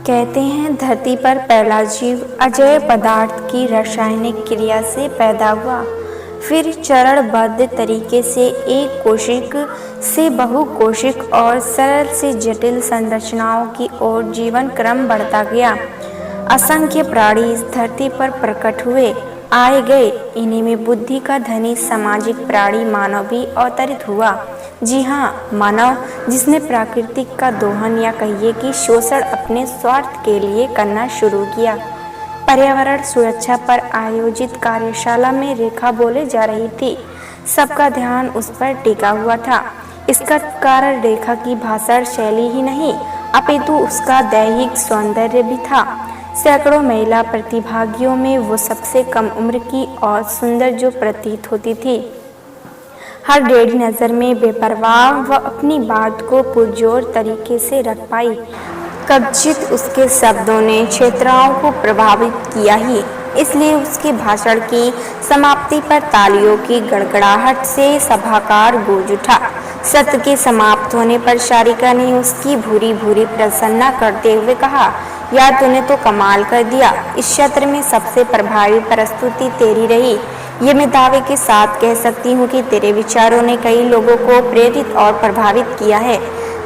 कहते हैं धरती पर पहला जीव अजैय पदार्थ की रासायनिक क्रिया से पैदा हुआ, फिर चरणबद्ध तरीके से एक कोशिक से बहुकोशिक और सरल से जटिल संरचनाओं की ओर जीवन क्रम बढ़ता गया। असंख्य प्राणी इस धरती पर प्रकट हुए, आए गए। इन्हीं में बुद्धि का धनी सामाजिक प्राणी मानव भी अवतरित हुआ। जी हाँ, मानव, जिसने प्राकृतिक का दोहन या कहिए कि शोषण अपने स्वार्थ के लिए करना शुरू किया। पर्यावरण सुरक्षा पर आयोजित कार्यशाला में रेखा बोले जा रही थी। सबका ध्यान उस पर टिका हुआ था। इसका कारण रेखा की भाषण शैली ही नहीं, अपितु उसका दैहिक सौंदर्य भी था। सैकड़ों महिला प्रतिभागियों में वो सबसे कम उम्र की और सुंदर जो प्रतीत होती थी। हर टेढ़ी नज़र में बेपरवाह व अपनी बात को पुरजोर तरीके से रख पाई। कदाचित उसके शब्दों ने छात्राओं को प्रभावित किया ही, इसलिए उसके भाषण की समाप्ति पर तालियों की गड़गड़ाहट से सभागार गूंज उठा। सत्र के समाप्त होने पर शारिका ने उसकी भूरी भूरी प्रसन्ना करते हुए कहा, यार तूने तो कमाल कर दिया। इस सत्र में सबसे प्रभावी प्रस्तुति तेरी रही। ये मैं दावे के साथ कह सकती हूँ कि तेरे विचारों ने कई लोगों को प्रेरित और प्रभावित किया है।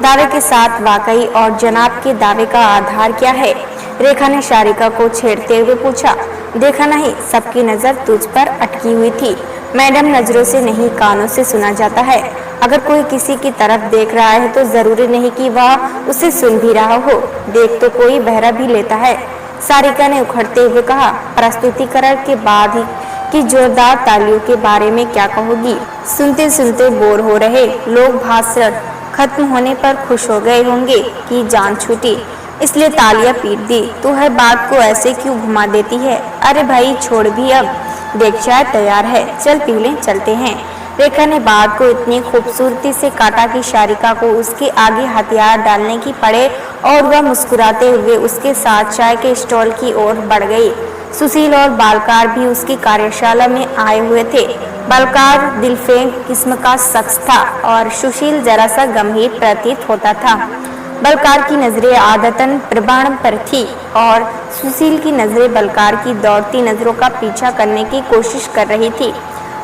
दावे के साथ वाकई। और जनाब के दावे का आधार क्या है? रेखा ने शारिका को छेड़ते हुए पूछा। देखा नहीं, सबकी नज़र तुझ पर अटकी हुई थी। मैडम, नज़रों से नहीं कानों से सुना जाता है। अगर कोई किसी की तरफ देख रहा है तो जरूरी नहीं कि वह उसे सुन भी रहा हो। देख तो कोई बहरा भी लेता है। शारिका ने उखड़ते हुए कहा, प्रस्तुतिकरण के बाद ही की जोरदार तालियों के बारे में क्या कहोगी? सुनते सुनते बोर हो रहे लोग भाषण खत्म होने पर खुश हो गए होंगे कि जान छूटी, इसलिए तालियां पीट दी। तू हर बात को ऐसे क्यों घुमा देती है? अरे भाई छोड़ भी, अब देख चाय तैयार है, चल पी लें, चलते हैं। रेखा ने बात को इतनी खूबसूरती से काटा कि शारिका को उसके आगे हथियार डालने की पड़े और वह मुस्कुराते हुए उसके साथ चाय के स्टॉल की ओर बढ़ गई। सुशील और बालकार भी उसकी कार्यशाला में आए हुए थे। बालकार दिलफेंग किस्म का शख्स था और सुशील जरा सा गंभीर प्रतीत होता था। बालकार की नजरें आदतन प्रबाण पर थी और सुशील की नजरें बालकार की दौड़ती नजरों का पीछा करने की कोशिश कर रही थी।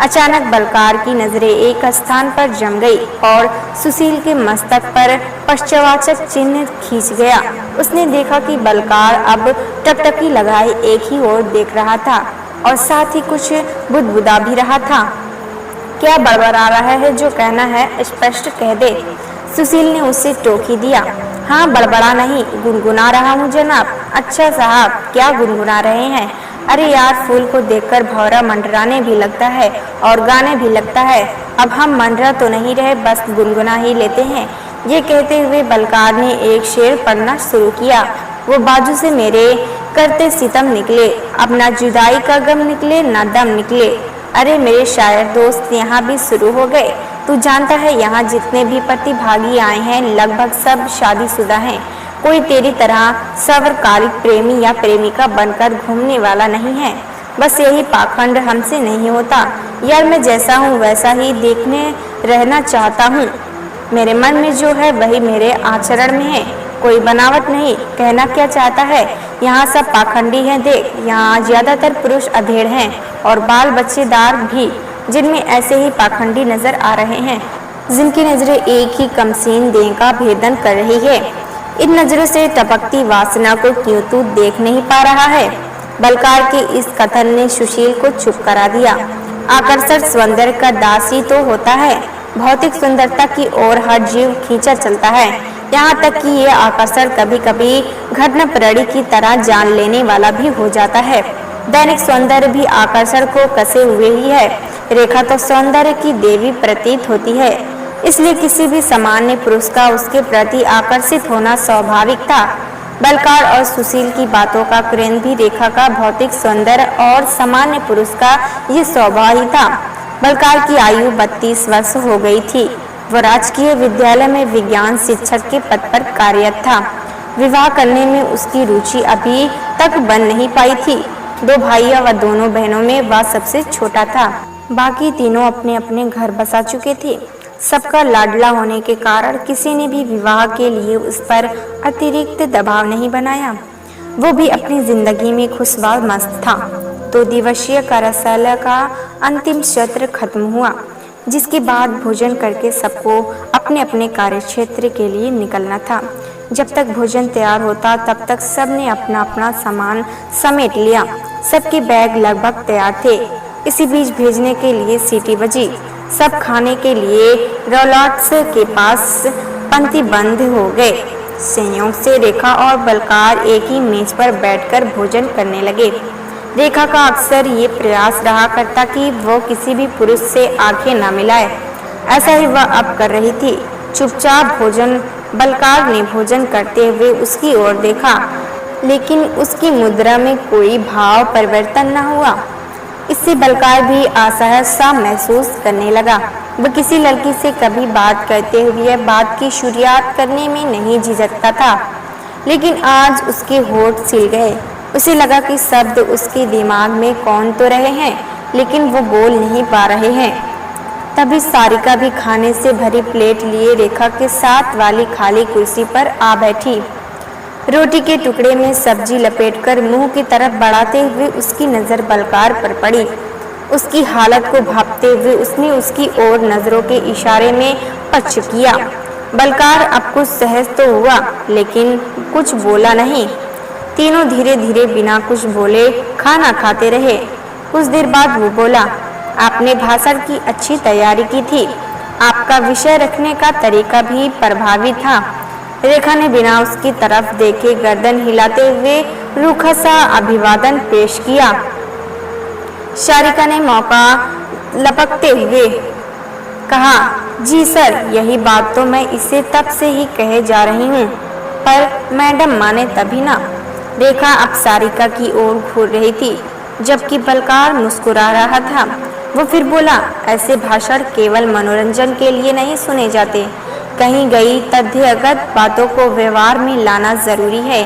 अचानक बालकार की नजरें एक स्थान पर जम गई और सुशील के मस्तक पर पश्चवाचक चिन्ह खींच गया। उसने देखा कि बालकार अब टकटकी लगाए एक ही ओर देख रहा था और साथ ही कुछ बुदबुदा भी रहा था। क्या बड़बड़ा रहा है? जो कहना है स्पष्ट कह दे। सुशील ने उसे टोक ही दिया। हाँ, बड़बड़ा नहीं, गुनगुना रहा हूँ जनाब। अच्छा साहब, क्या गुनगुना रहे हैं? अरे यार, फूल को देखकर भौरा मंडराने भी लगता है और गाने भी लगता है। अब हम मंडरा तो नहीं रहे, बस गुनगुना ही लेते हैं। ये कहते हुए बालकार ने एक शेर पढ़ना शुरू किया। वो बाजू से मेरे करते सितम निकले, अब ना जुदाई का गम निकले ना दम निकले। अरे मेरे शायर दोस्त, यहाँ भी शुरू हो गए। तू जानता है यहाँ जितने भी प्रतिभागी आए हैं लगभग सब शादीशुदा हैं। कोई तेरी तरह सर्वकालिक प्रेमी या प्रेमिका बनकर घूमने वाला नहीं है। बस यही पाखंड हमसे नहीं होता। यार, मैं जैसा हूँ वैसा ही देखने रहना चाहता हूँ। मेरे मन में जो है वही मेरे आचरण में है, कोई बनावट नहीं। कहना क्या चाहता है? यहाँ सब पाखंडी हैं। देख, यहाँ ज्यादातर पुरुष अधेड़ हैं और बाल बच्चेदार भी, जिनमें ऐसे ही पाखंडी नजर आ रहे हैं, जिनकी नजरें एक ही कमसीन देह का भेदन कर रही है। इन नजरों से टपकती वासना को क्यों तू देख नहीं पा रहा है? बालकार के इस कथन ने सुशील को चुप करा दिया। आकर्षण सौंदर्य का दास ही तो होता है। भौतिक सुंदरता की ओर हर जीव खींचा चलता है, यहाँ तक कि ये आकर्षण कभी कभी घटना प्रणी की तरह जान लेने वाला भी हो जाता है। दैनिक सौंदर्य भी आकर्षण को कसे हुए ही है। रेखा तो सौंदर्य की देवी प्रतीत होती है, इसलिए किसी भी सामान्य पुरुष का उसके प्रति आकर्षित होना स्वाभाविक था। बालकार और सुशील की बातों का केंद्र भी रेखा का भौतिक सौंदर्य और सामान्य पुरुष का ये स्वभाव ही था। बालकार की आयु 32 वर्ष हो गई थी। वह राजकीय विद्यालय में विज्ञान शिक्षक के पद पर कार्यरत था। विवाह करने में उसकी रुचि अभी तक बन नहीं पाई थी। 2 भाइयों व दोनों बहनों में वह सबसे छोटा था। बाकी तीनों अपने अपने घर बसा चुके थे। सबका लाडला होने के कारण किसी ने भी विवाह के लिए उस पर अतिरिक्त दबाव नहीं बनाया। वो भी अपनी जिंदगी में खुशबाश मस्त था। 2 दिवसीय कार्यशाला का अंतिम सत्र खत्म हुआ, जिसके बाद भोजन करके सबको अपने अपने कार्यक्षेत्र के लिए निकलना था। जब तक भोजन तैयार होता तब तक सबने अपना अपना सामान समेट लिया। सबके बैग लगभग तैयार थे। इसी बीच भेजने के लिए सीटी बजी। सब खाने के लिए रौलाट्स के पास पंक्तिबद्ध हो गए। संयोग से रेखा और बलकार एक ही मेज पर बैठकर भोजन करने लगे। रेखा का अक्सर ये प्रयास रहा करता कि वो किसी भी पुरुष से आंखें न मिलाए। ऐसा ही वह अब कर रही थी। चुपचाप भोजन बलकार ने भोजन करते हुए उसकी ओर देखा, लेकिन उसकी मुद्रा में कोई भाव परिवर्तन न हुआ। इससे बलकार भी असहज सा महसूस करने लगा। वह किसी लड़की से कभी बात करते हुए बात की शुरुआत करने में नहीं झिझकता था, लेकिन आज उसके होठ सिल गए। उसे लगा कि शब्द उसके दिमाग में कौन तो रहे हैं, लेकिन वो बोल नहीं पा रहे हैं। तभी सारिका भी खाने से भरी प्लेट लिए रेखा के साथ वाली खाली कुर्सी पर आ बैठी। रोटी के टुकड़े में सब्जी लपेटकर मुंह की तरफ बढ़ाते हुए उसकी नज़र बलकार पर पड़ी। उसकी हालत को भांपते हुए उसने उसकी ओर नजरों के इशारे में पक्ष किया। बलकार अब कुछ सहज तो हुआ, लेकिन कुछ बोला नहीं। तीनों धीरे धीरे बिना कुछ बोले खाना खाते रहे। कुछ देर बाद वो बोला, आपने भाषण की अच्छी तैयारी की थी। आपका विषय रखने का तरीका भी प्रभावी था। रेखा ने बिना उसकी तरफ देखे गर्दन हिलाते हुए रूखा सा अभिवादन पेश किया। सारिका ने मौका लपकते हुए कहा, जी सर, यही बात तो मैं इसे तब से ही कहे जा रही हूँ, पर मैडम माने तभी ना। रेखा अब सारिका की ओर घूर रही थी, जबकि बलकार मुस्कुरा रहा था। वो फिर बोला, ऐसे भाषण केवल मनोरंजन के लिए नहीं सुने जाते। कहीं गई तथ्यगत बातों को व्यवहार में लाना जरूरी है।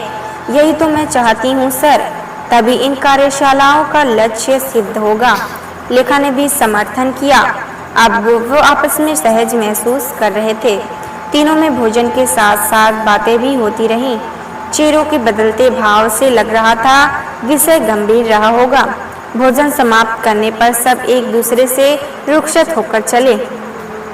यही तो मैं चाहती हूँ सर, तभी इन कार्यशालाओं का लक्ष्य सिद्ध होगा। लेखा ने भी समर्थन किया। अब वो आपस में सहज महसूस कर रहे थे। तीनों में भोजन के साथ साथ बातें भी होती रहीं। चेहरों के बदलते भाव से लग रहा था विषय गंभीर रहा होगा। भोजन समाप्त करने पर सब एक दूसरे से रुखसत होकर चले।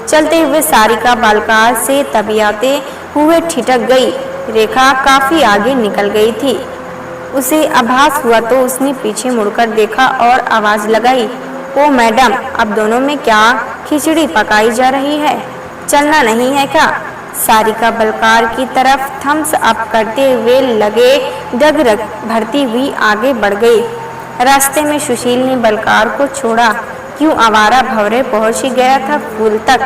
चलते हुए सारिका बलकार से तबियाते हुए ठिठक गई। रेखा काफी आगे निकल गई थी। उसे आभास हुआ तो उसने पीछे मुड़कर देखा और आवाज लगाई, ओ मैडम, अब दोनों में क्या खिचड़ी पकाई जा रही है? चलना नहीं है क्या? सारिका बलकार की तरफ थम्स अप करते हुए लगे डगरग भरती हुई आगे बढ़ गई। रास्ते में सुशील ने बलकार को छोड़ा। क्यों आवारा भंवरे पहुंच ही गया था फूल तक।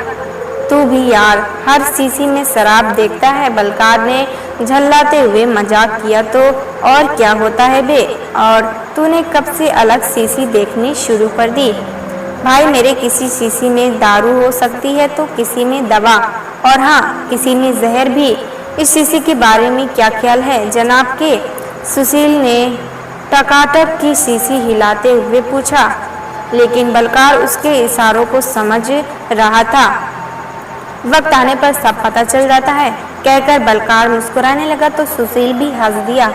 तू भी यार हर शीशी में शराब देखता है, बलकार ने झल्लाते हुए मजाक किया। तो और क्या होता है बे, और तूने कब से अलग शीशी देखनी शुरू कर दी? भाई, मेरे किसी शीशी में दारू हो सकती है तो किसी में दवा, और हाँ, किसी में जहर भी। इस शीशी के बारे में क्या ख्याल है जनाब के? सुशील ने टकाटक की शीशी हिलाते हुए पूछा, लेकिन बलकार उसके इशारों को समझ रहा था। वक्त आने पर सब पता चल जाता है, कहकर बलकार मुस्कुराने लगा तो सुशील भी हंस दिया।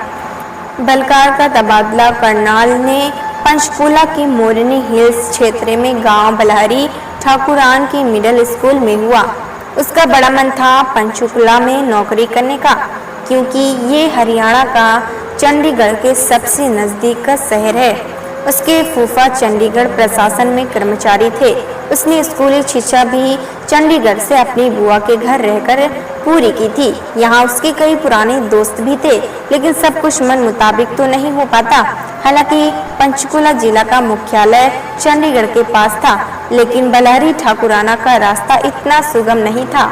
बलकार का तबादला करनाल ने पंचकूला के मोरनी हिल्स क्षेत्र में गांव बलहरी ठाकुरान की मिडिल स्कूल में हुआ। उसका बड़ा मन था पंचकुला में नौकरी करने का, क्योंकि ये हरियाणा का चंडीगढ़ के सबसे नज़दीक का शहर है। उसके फूफा चंडीगढ़ प्रशासन में कर्मचारी थे। उसने स्कूली शिक्षा भी चंडीगढ़ से अपनी बुआ के घर रहकर पूरी की थी। यहाँ उसके कई पुराने दोस्त भी थे, लेकिन सब कुछ मन मुताबिक तो नहीं हो पाता। हालांकि पंचकुला जिला का मुख्यालय चंडीगढ़ के पास था, लेकिन बलहरी ठाकुराना का रास्ता इतना सुगम नहीं था।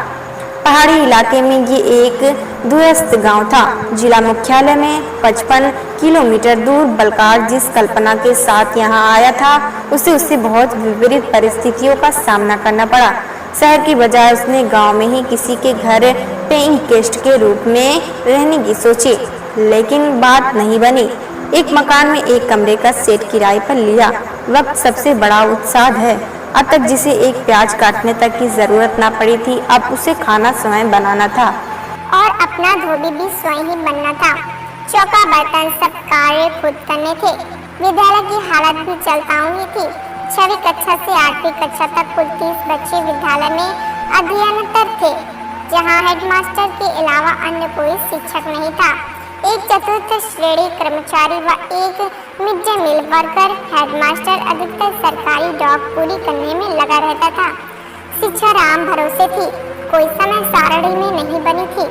पहाड़ी इलाके में ये एक दूरस्थ गांव था। जिला मुख्यालय में 55 किलोमीटर दूर। बलकार जिस कल्पना के साथ यहाँ आया था, उससे बहुत विपरीत परिस्थितियों का सामना करना पड़ा। शहर की बजाय उसने गांव में ही किसी के घर पेइंग गेस्ट के रूप में रहने की सोची, लेकिन बात नहीं बनी। एक मकान में एक कमरे का सेट किराए पर लिया। वक्त सबसे बड़ा उत्साह है। अब तक जिसे एक प्याज काटने तक की जरूरत ना पड़ी थी, अब उसे खाना स्वयं बनाना था और अपना धोबी भी स्वयं ही बनना था। चौका बर्तन सब कार्य खुद करने थे। विद्यालय की हालत भी चलताऊ ही थी। 6वीं कक्षा से 8वीं कक्षा तक कुल 30 बच्चे विद्यालय में अध्ययनरत थे, जहां हेडमास्टर के अलावा अन्य कोई शिक्षक नहीं था। एक चतुर्थ श्रेणी कर्मचारी व एक mid day meal worker headmaster अधिकतर सरकारी जॉब पूरी करने में लगा रहता था। शिक्षा राम भरोसे थी, कोई समय सारणी में नहीं बनी थी।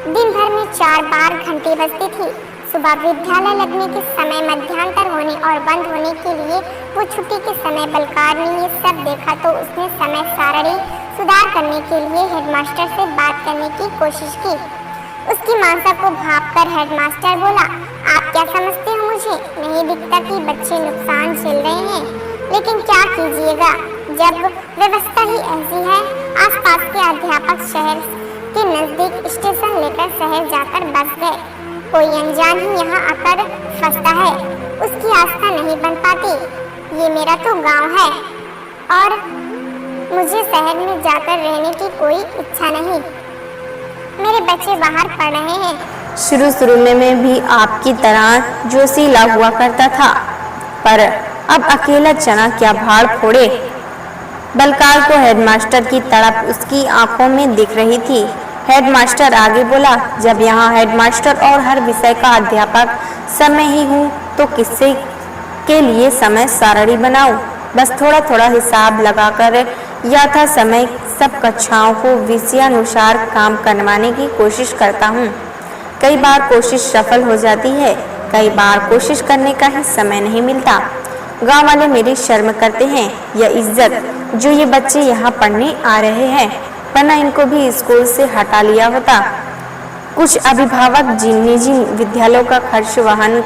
दिन भर में 4 बार घंटी बजती थी। सुबह विद्यालय लगने के समय, मध्यांतर होने और बंद होने के लिए, वो छुट्टी के समय। बलकार ने ये सब देखा तो उसने समय सारणी सुधार करने के लिए हेडमास्टर से बात करने की कोशिश की। उसकी मानसा को भांपकर हेडमास्टर बोला, आप क्या समझते हो, मुझे नहीं दिखता कि बच्चे नुकसान झेल रहे हैं, लेकिन क्या कीजिएगा जब व्यवस्था ही ऐसी है। आसपास के अध्यापक शहर के नजदीक स्टेशन लेकर शहर जाकर बस गए। कोई अनजान ही यहाँ आकर फंसता है, उसकी आस्था नहीं बन पाती। ये मेरा तो गांव है और मुझे शहर में जाकर रहने की कोई इच्छा नहीं। मेरे बच्चे बाहर पढ़ रहे हैं। शुरू में मैं भी आपकी तरह जोशीला हुआ करता था, पर अब अकेला चना क्या भाड़ फोड़े। बलकार को हेडमास्टर की तड़प उसकी आंखों में दिख रही थी। हेडमास्टर आगे बोला, जब यहाँ हेडमास्टर और हर विषय का अध्यापक सब मैं ही हूँ, तो किससे के लिए समय सारणी बनाऊं। बस थोड़ा थोड़ा हिसाब लगाकर यथा समय सब कक्षाओं को विषयानुसार काम करवाने की कोशिश करता हूँ। कई बार कोशिश सफल हो जाती है, कई बार कोशिश करने का ही समय नहीं मिलता। गांव वाले मेरी शर्म करते हैं। यह इज्जत जो ये बच्चे यहाँ पढ़ने आ रहे हैं, वरना इनको भी स्कूल से हटा लिया होता। कुछ अभिभावक जिन निजी विद्यालयों का खर्च वहन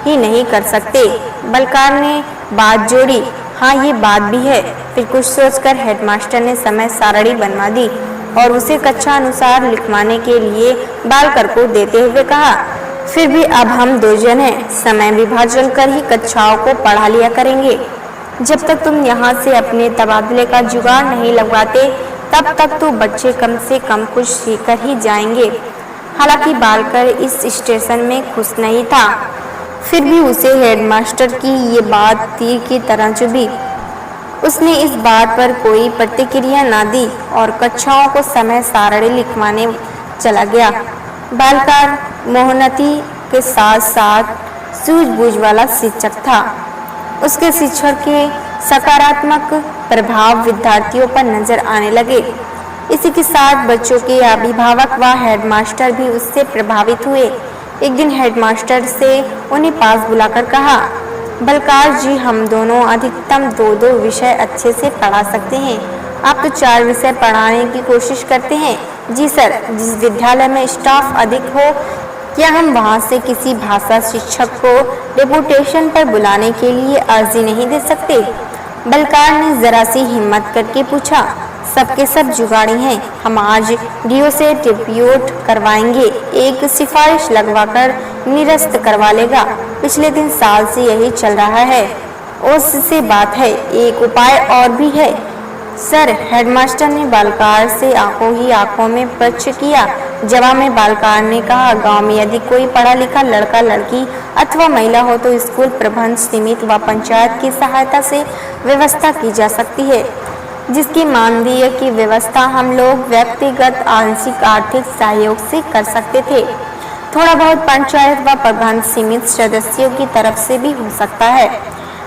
ही नहीं कर सकते। बलकार ने बात जोड़ी, हाँ ये बात भी है। फिर कुछ सोचकर हेडमास्टर ने समय सारणी बनवा दी और उसे कक्षा अनुसार लिखवाने के लिए बालकर को देते हुए कहा, फिर भी अब हम 2 जन हैं, समय विभाजन कर ही कक्षाओं को पढ़ा लिया करेंगे। जब तक तुम यहाँ से अपने तबादले का जुगाड़ नहीं लगवाते, तब तक तो बच्चे कम से कम कुछ सीखकर ही जाएंगे। हालांकि बालकर इस स्टेशन में खुश नहीं था, फिर भी उसे हेडमास्टर की ये बात तीर की तरह चुभी। उसने इस बात पर कोई प्रतिक्रिया ना दी और कक्षाओं को समय सारणी लिखवाने चला गया। बालकार मोहनती के साथ साथ सूझबूझ वाला शिक्षक था। उसके शिक्षण के सकारात्मक प्रभाव विद्यार्थियों पर नजर आने लगे। इसी के साथ बच्चों के अभिभावक व हेडमास्टर भी उससे प्रभावित हुए। एक दिन हेडमास्टर से उन्हें पास बुलाकर कहा, बलकार जी, हम दोनों अधिकतम 2-2 विषय अच्छे से पढ़ा सकते हैं। आप तो 4 विषय पढ़ाने की कोशिश करते हैं। जी सर, जिस विद्यालय में स्टाफ अधिक हो, क्या हम वहां से किसी भाषा शिक्षक को डेपुटेशन पर बुलाने के लिए अर्जी नहीं दे सकते? बलकार ने जरा सी हिम्मत करके पूछा। सबके सब जुगाड़ी हैं, हम आज डीओ से डिप्यूट करवाएंगे, एक सिफारिश लगवाकर निरस्त करवा लेगा। पिछले 3 साल से यही चल रहा है। उससे बात है, एक उपाय और भी है सर। हेडमास्टर ने बालकार से आंखों ही आंखों में प्रश्न किया। जवाब में बालकार ने कहा, गांव में यदि कोई पढ़ा लिखा लड़का लड़की अथवा महिला हो तो स्कूल प्रबंध समिति व पंचायत की सहायता से व्यवस्था की जा सकती है, जिसकी मानदेय की व्यवस्था हम लोग व्यक्तिगत आंशिक आर्थिक सहयोग से कर सकते थे। थोड़ा बहुत पंचायत व प्रबंध समिति सदस्यों की तरफ से भी हो सकता है।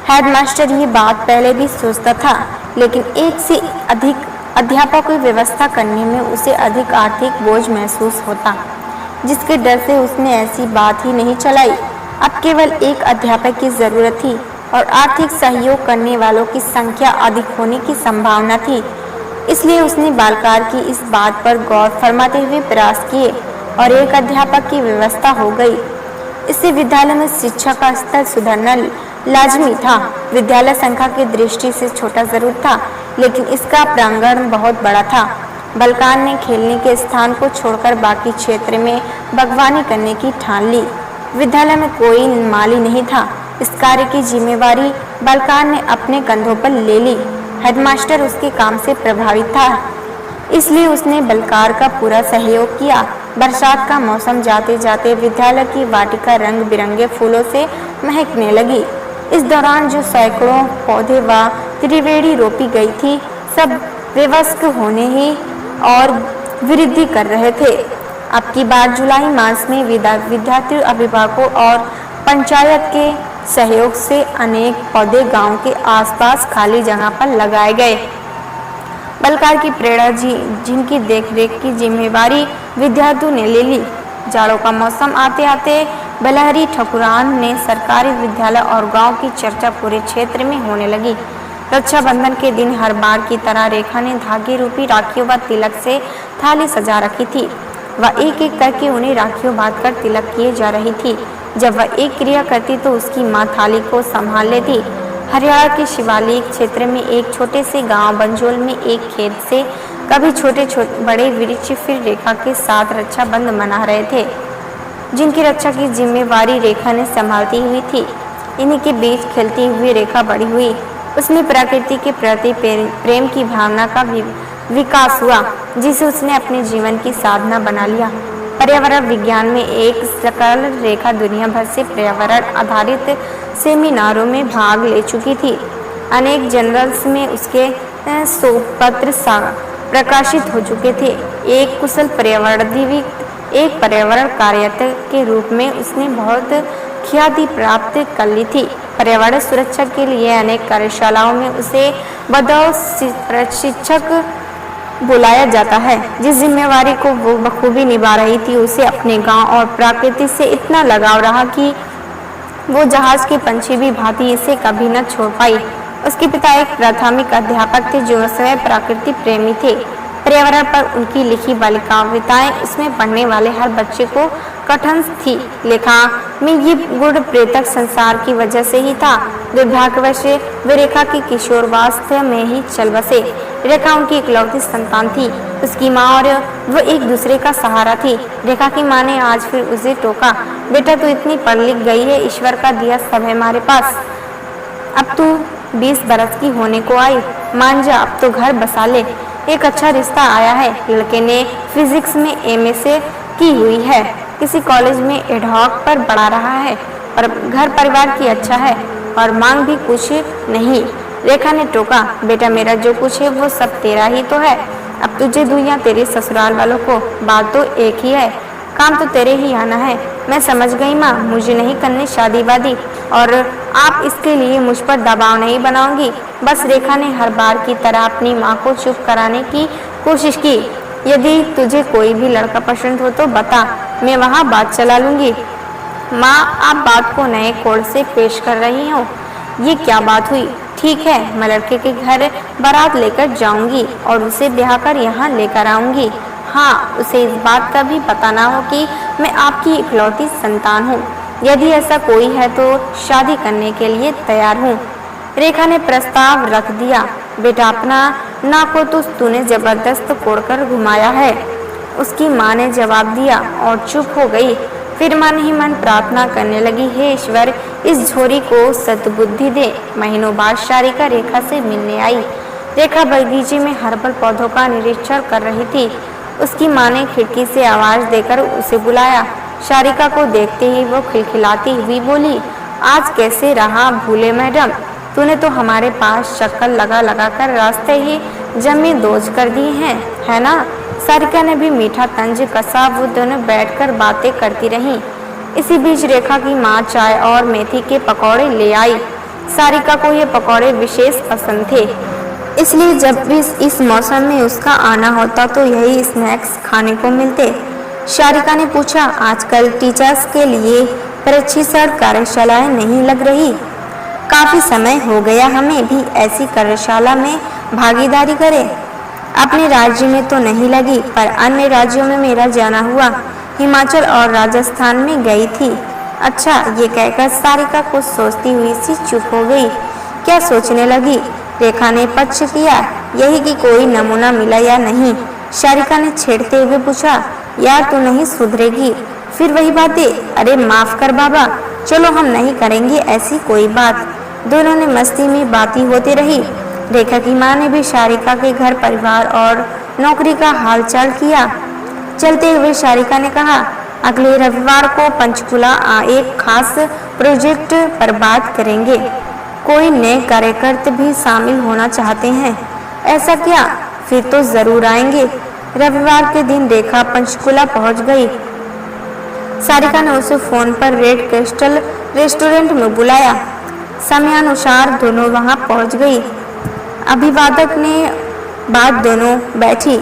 हेडमास्टर ये बात पहले भी सोचता था, लेकिन एक से अधिक अध्यापकों की व्यवस्था करने में उसे अधिक आर्थिक बोझ महसूस होता, जिसके डर से उसने ऐसी बात ही नहीं चलाई। अब केवल एक अध्यापक की जरूरत थी और आर्थिक सहयोग करने वालों की संख्या अधिक होने की संभावना थी। इसलिए उसने बालकार की इस बात पर गौर फरमाते हुए प्रयास किए और एक अध्यापक की व्यवस्था हो गई। इससे विद्यालय में शिक्षा का स्तर सुधरना लाजमी था। विद्यालय संख्या की दृष्टि से छोटा जरूर था, लेकिन इसका प्रांगण बहुत बड़ा था। बलकार ने खेलने के स्थान को छोड़कर बाकी क्षेत्र में बागवानी करने की ठान ली। विद्यालय में कोई माली नहीं था। इस कार्य की जिम्मेवारी बलकार ने अपने कंधों पर ले ली। हेडमास्टर उसके काम से प्रभावित था, इसलिए उसने बलकार का पूरा सहयोग किया। बरसात का मौसम जाते जाते विद्यालय की वाटिका रंग बिरंगे फूलों से महकने लगी। इस दौरान जो सैकड़ों पौधे व त्रिवेणी रोपी गई थी, सब वयस्क होने ही और वृद्धि कर रहे थे। अब की बार जुलाई मास में विद्यार्थी, अभिभावकों और पंचायत के सहयोग से अनेक पौधे गांव के आसपास खाली जगह पर लगाए गए। बलकार की प्रेरणा जिनकी देखरेख की जिम्मेवारी विद्यार्थियों ने ले ली। जाड़ों का मौसम आते आते बलहरी ठकुरान ने सरकारी विद्यालय और गांव की चर्चा पूरे क्षेत्र में होने लगी। रक्षाबंधन के दिन हर बार की तरह रेखा ने धागे रूपी राखियों व तिलक से थाली सजा रखी थी। वह एक एक करके उन्हें राखियों बांधकर तिलक किए जा रही थी। जब वह एक क्रिया करती तो उसकी माँ थाली को संभाल लेती। हरियाणा के शिवालिक क्षेत्र में एक छोटे से गांव बंजोल में एक खेत से कभी छोटे बड़े वृक्ष फिर रेखा के साथ रक्षाबंधन मना रहे थे, जिनकी रक्षा की जिम्मेवारी रेखा ने संभालती हुई थी। इन्हीं के बीच खेलती हुई रेखा बड़ी हुई। उसमें प्रकृति के प्रति प्रेम की भावना का विकास हुआ, जिसे उसने अपने जीवन की साधना बना लिया। पर्यावरण विज्ञान में एक सकल रेखा दुनिया भर से पर्यावरण आधारित सेमिनारों में भाग ले चुकी थी। अनेक जर्नल्स में उसके शोधपत्र प्रकाशित हो चुके थे। एक कुशल पर्यावरणविद, एक पर्यावरण कार्यकर्ता के रूप में उसने बहुत ख्याति प्राप्त कर ली थी। पर्यावरण सुरक्षा के लिए अनेक कार्यशालाओं में उसे बतौर प्रशिक्षक बुलाया जाता है। जिस जिम्मेवारी को वो बखूबी निभा रही थी, उसे अपने गांव और प्रकृति से इतना लगाव रहा कि वो जहाज के पंछी भी भांति इसे कभी न छोड़ पाई। उसके पिता एक प्राथमिक अध्यापक थे जो स्वयं प्रकृति प्रेमी थे। पर्यावरण पर उनकी लिखी वाली कविताएं उसमें पढ़ने वाले हर बच्चे को कठिन थी। लेखा में ये गुण प्रेतक संसार की वजह से ही था। दुर्भाग्यवश वे रेखा की किशोरावस्था में ही चल बसे। रेखा उनकी इकलौती संतान थी। उसकी माँ और वो एक दूसरे का सहारा थी। रेखा की माँ ने आज फिर उसे टोका, बेटा तू इतनी पढ़ लिख गई है, ईश्वर का दिया सब है हमारे पास। अब तू 20 बरस की होने को आई, मान जा, अब तो घर बसा ले। एक अच्छा रिश्ता आया है। लड़के ने फिजिक्स में एमए से की हुई है, किसी कॉलेज में एडहॉक पर पढ़ा रहा है और घर परिवार की अच्छा है और मांग भी कुछ नहीं। रेखा ने टोका, बेटा मेरा जो कुछ है वो सब तेरा ही तो है। अब तुझे दूं या तेरे ससुराल वालों को, बात तो एक ही है, काम तो तेरे ही आना है। मैं समझ गई माँ, मुझे नहीं करनी शादी वादी और आप इसके लिए मुझ पर दबाव नहीं बनाऊंगी। बस रेखा ने हर बार की तरह अपनी माँ को चुप कराने की कोशिश की। यदि तुझे कोई भी लड़का पसंद हो तो बता, मैं वहाँ बात चला लूंगी। माँ, आप बात को नए कोण से पेश कर रही हो। ये क्या बात हुई? ठीक है, मैं लड़के के घर बारात लेकर जाऊंगी और उसे ब्याह कर यहाँ लेकर आऊंगी। हाँ, उसे इस बात का भी पता ना हो कि मैं आपकी इकलौती संतान हूँ। यदि ऐसा कोई है तो शादी करने के लिए तैयार हूँ। रेखा ने प्रस्ताव रख दिया। बेटा, अपना नाक को तो तूने जबरदस्त कोड़कर घुमाया है, उसकी माँ ने जवाब दिया और चुप हो गई। फिर मन ही मन प्रार्थना करने लगी, हे ईश्वर, इस झोरी को सद्बुद्धि दे। महीनों बाद शारिका रेखा से मिलने आई। रेखा बगीचे में हर्बल पौधों का निरीक्षण कर रही थी। उसकी माँ ने खिड़की से आवाज देकर उसे बुलाया। शारिका को देखते ही वो खिलखिलाती हुई बोली, आज कैसे रहा भूले मैडम, तूने तो हमारे पास चक्कर लगा लगा कर रास्ते ही जमे दोज कर दिए हैं, है ना? सारिका ने भी मीठा तंज कसा। वो दोनों बैठकर बातें करती रहीं। इसी बीच रेखा की माँ चाय और मेथी के पकौड़े ले आई। सारिका को ये पकौड़े विशेष पसंद थे, इसलिए जब भी इस मौसम में उसका आना होता तो यही स्नैक्स खाने को मिलते। सारिका ने पूछा, आजकल टीचर्स के लिए प्रशिक्षण कार्यशालाएं नहीं लग रही? काफी समय हो गया हमें भी ऐसी कार्यशाला में भागीदारी करें। अपने राज्य में तो नहीं लगी, पर अन्य राज्यों में मेरा जाना हुआ। हिमाचल और राजस्थान में गई थी। अच्छा, ये कहकर सारिका कुछ सोचती हुई सी चुप हो गई। क्या सोचने लगी? रेखा ने पक्ष किया, यही कि कोई नमूना मिला या नहीं। सारिका ने छेड़ते हुए पूछा, यार तू नहीं सुधरेगी, फिर वही बातें। अरे माफ कर बाबा, चलो हम नहीं करेंगे ऐसी कोई बात। दोनों ने मस्ती में बातें होती रही। रेखा की मां ने भी सारिका के घर परिवार और नौकरी का हालचाल किया। चलते हुए सारिका ने कहा, अगले रविवार को पंचकुला एक खास प्रोजेक्ट पर बात करेंगे। कोई नए कार्यकर्ता भी शामिल होना चाहते हैं। ऐसा क्या? फिर तो जरूर आएंगे। रविवार के दिन रेखा पंचकुला पहुंच गई। सारिका ने उसे फोन पर रेड क्रिस्टल रेस्टोरेंट में बुलाया। समयानुसार दोनों वहां पहुंच गई। अभिवादक ने बात दोनों बैठी।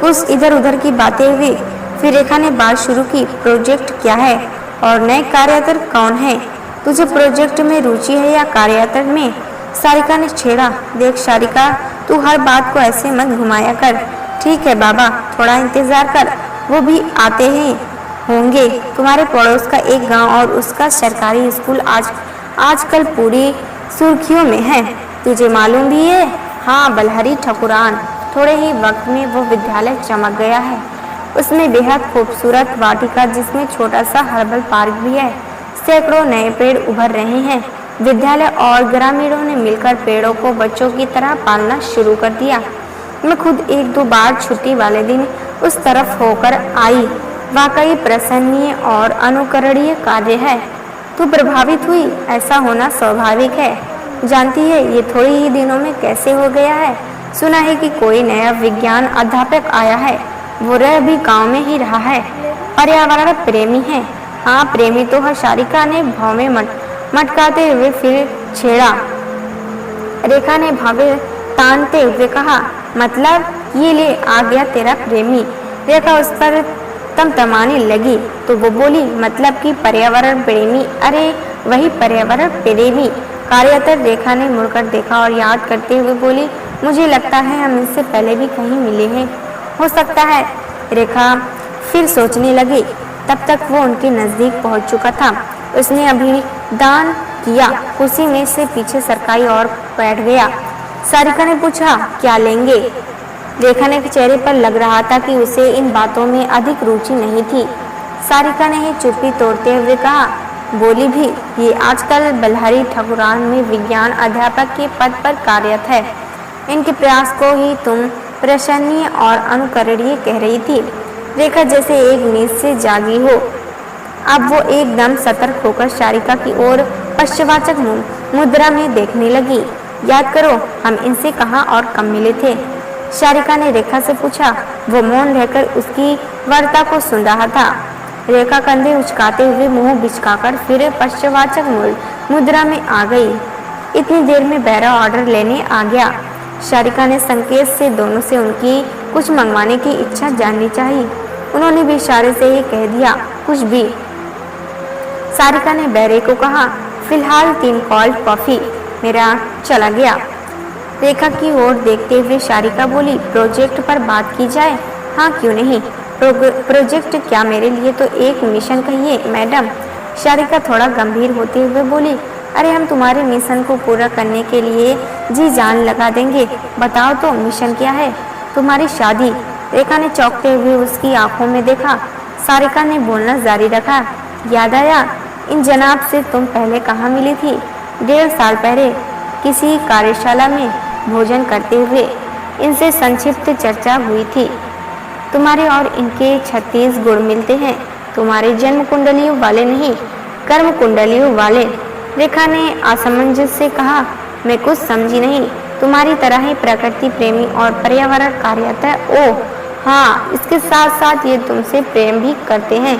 कुछ इधर उधर की बातें हुई। फिर रेखा ने बात शुरू की, प्रोजेक्ट क्या है और नए कार्यकर्ता कौन है? तुझे प्रोजेक्ट में रुचि है या कार्यकर्ता में? सारिका ने छेड़ा। देख सारिका, तू हर बात को ऐसे मत घुमाया कर। ठीक है बाबा, थोड़ा इंतजार कर, वो भी आते हैं होंगे। तुम्हारे पड़ोस का एक गांव और उसका सरकारी स्कूल आजकल पूरी सुर्खियों में है। तुझे मालूम भी है? हाँ, बलहरी ठकुरान। थोड़े ही वक्त में वो विद्यालय चमक गया है। उसमें बेहद खूबसूरत वाटिका जिसमें छोटा सा हर्बल पार्क भी है। सैकड़ों नए पेड़ उभर रहे हैं। विद्यालय और ग्रामीणों ने मिलकर पेड़ों को बच्चों की तरह पालना शुरू कर दिया। मैं खुद एक दो बार छुट्टी वाले दिन उस तरफ होकर आई। वाकई प्रशंसनीय और अनुकरणीय कार्य है। तू प्रभावित हुई? ऐसा होना स्वाभाविक है। जानती है ये थोड़े ही दिनों में कैसे हो गया है? सुना है कि कोई नया विज्ञान अध्यापक आया है। वो भी गांव में ही रहा है। पर्यावरण प्रेमी है। हाँ, प्रेमी तो है। सारिका ने भाव में मटकाते हुए फिर छेड़ा। रेखा ने भावे तानते हुए कहा, मतलब ये ले आ गया तेरा प्रेमी। रेखा उस पर तमतमाने लगी तो वो बोली, मतलब कि पर्यावरण प्रेमी? अरे वही पर्यावरण प्रेमी कार्यकर्ता। रेखा ने मुड़कर देखा और याद करते हुए बोली, मुझे लगता है हम इससे पहले भी कहीं मिले हैं। हो सकता है। रेखा फिर सोचने लगी। तब तक वो उनके नजदीक पहुंच चुका था। उसने अभी दान किया, कुर्सी में से पीछे सरकाई और बैठ गया। सारिका ने पूछा, क्या लेंगे? रेखा के चेहरे पर लग रहा था कि उसे इन बातों में अधिक रुचि नहीं थी। सारिका ने ही चुप्पी तोड़ते हुए कहा, बोली भी, ये आजकल बलहरी ठकुरान में विज्ञान अध्यापक के पद पर कार्यरत है। इनके प्रयास को ही तुम प्रशंसनीय और अनुकरणीय कह रही थी। रेखा जैसे एक नींद से जागी हो। अब वो एकदम सतर्क होकर सारिका की ओर पश्चवाचक मुद्रा में देखने लगी। याद करो, हम इनसे कहाँ और कब मिले थे? सारिका ने रेखा से पूछा। वो मौन रहकर उसकी वार्ता को सुन रहा था। रेखा कंधे उचकाते हुए मुंह बिचकाकर फिर पश्चवाचक मुद्रा में आ गई। इतनी देर में बैरा ऑर्डर लेने आ गया। सारिका ने संकेत से दोनों से उनकी कुछ मंगवाने की इच्छा जाननी चाहिए। उन्होंने भी इशारे से ही कह दिया, कुछ भी। सारिका ने बैरे को कहा, फिलहाल 3 कोल्ड कॉफी। मेरा चला गया। रेखा की ओर देखते हुए सारिका बोली, प्रोजेक्ट पर बात की जाए? हाँ, क्यों नहीं। प्रोजेक्ट क्या? मेरे लिए तो एक मिशन कहिए मैडम। सारिका थोड़ा गंभीर होते हुए बोली, अरे हम तुम्हारे मिशन को पूरा करने के लिए जी जान लगा देंगे। बताओ तो मिशन क्या है? तुम्हारी शादी। रेखा ने चौंकते हुए उसकी आंखों में देखा। सारिका ने बोलना जारी रखा, याद आया, इन जनाब से तुम पहले कहाँ मिली थी? 1.5 साल पहले किसी कार्यशाला में भोजन करते हुए इनसे संक्षिप्त चर्चा हुई थी। तुम्हारे और इनके 36 गुण मिलते हैं। तुम्हारे जन्म कुंडलियों वाले नहीं, कर्म कुंडलियों वाले। रेखा ने असमंजस से कहा, मैं कुछ समझी नहीं। तुम्हारी तरह ही प्रकृति प्रेमी और पर्यावरण कार्यरत है। ओह हाँ, इसके साथ साथ ये तुमसे प्रेम भी करते हैं।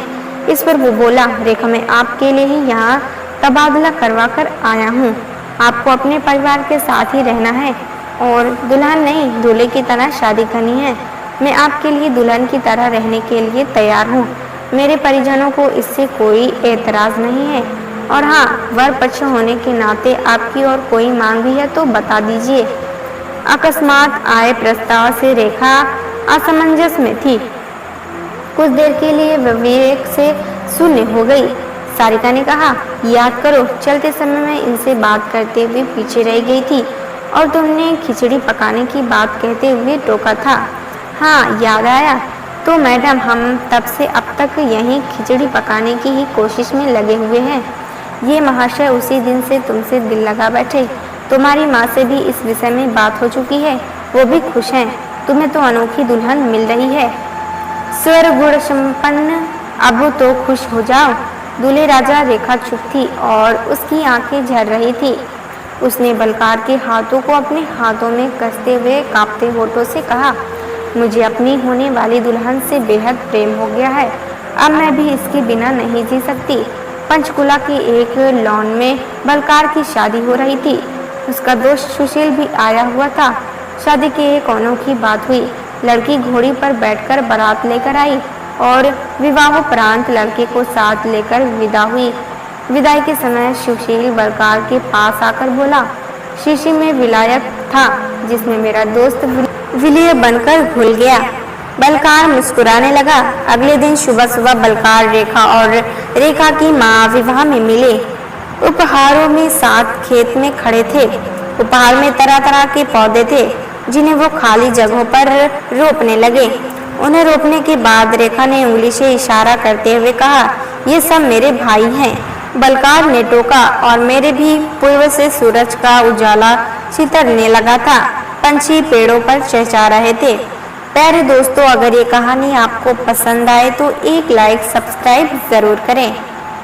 इस पर वो बोला, रेखा मैं आपके लिए ही यहाँ तबादला करवा कर आया हूँ। आपको अपने परिवार के साथ ही रहना है और दुल्हन नहीं दूल्हे की तरह शादी करनी है। मैं आपके लिए दुल्हन की तरह रहने के लिए तैयार हूँ। मेरे परिजनों को इससे कोई एतराज नहीं है। और हाँ, वर पक्ष होने के नाते आपकी और कोई मांग भी है तो बता दीजिए। अकस्मात आए प्रस्ताव से रेखा असमंजस में थी। कुछ देर के लिए विवेक से शून्य हो गई। सारिका ने कहा, याद करो, चलते समय मैं इनसे बात करते हुए पीछे रह गई थी और तुमने खिचड़ी पकाने की बात कहते हुए टोका था। हाँ, याद आया। तो मैडम, हम तब से अब तक यहीं खिचड़ी पकाने की ही कोशिश में लगे हुए हैं। ये महाशय उसी दिन से तुमसे दिल लगा बैठे। तुम्हारी माँ से भी इस विषय में बात हो चुकी है, वो भी खुश हैं। तुम्हें तो अनोखी दुल्हन मिल रही है। स्वर गुण संपन्न, अब तो खुश हो जाओ। दूल्हे राजा रेखा चुप थी और उसकी आंखें झर रही थी। उसने बलकार के हाथों को अपने हाथों में कसते हुए कांपते होठों से कहा, मुझे अपनी होने वाली दुल्हन से बेहद प्रेम हो गया है। अब मैं भी इसके बिना नहीं जी सकती। पंचकुला की एक लॉन में बलकार की शादी हो रही थी। उसका दोस्त सुशील भी आया हुआ था। शादी की एक अनोखी बात हुई। लड़की घोड़ी पर बैठकर बारात लेकर आई और विवाहोपरांत लड़के को साथ लेकर विदा हुई। विदाई के समय सुशील बलकार के पास आकर बोला, शीशी में विलायक था जिसमें मेरा दोस्त विलय बनकर घुल गया। बलकार मुस्कुराने लगा। अगले दिन सुबह सुबह बलकार रेखा और रेखा की माँ विवाह में मिले। उपहारों में साथ खेत में खड़े थे। उपहार में तरह तरह के पौधे थे जिन्हें वो खाली जगहों पर रोपने लगे। उन्हें रोपने के बाद रेखा ने उंगली से इशारा करते हुए कहा, ये सब मेरे भाई हैं। बलकार ने टोका, और मेरे भी। पूर्व से सूरज का उजाला छितरने लगा था। पंछी पेड़ों पर चहचहा रहे थे। प्यारे दोस्तों, अगर ये कहानी आपको पसंद आए तो एक लाइक सब्सक्राइब जरूर करें।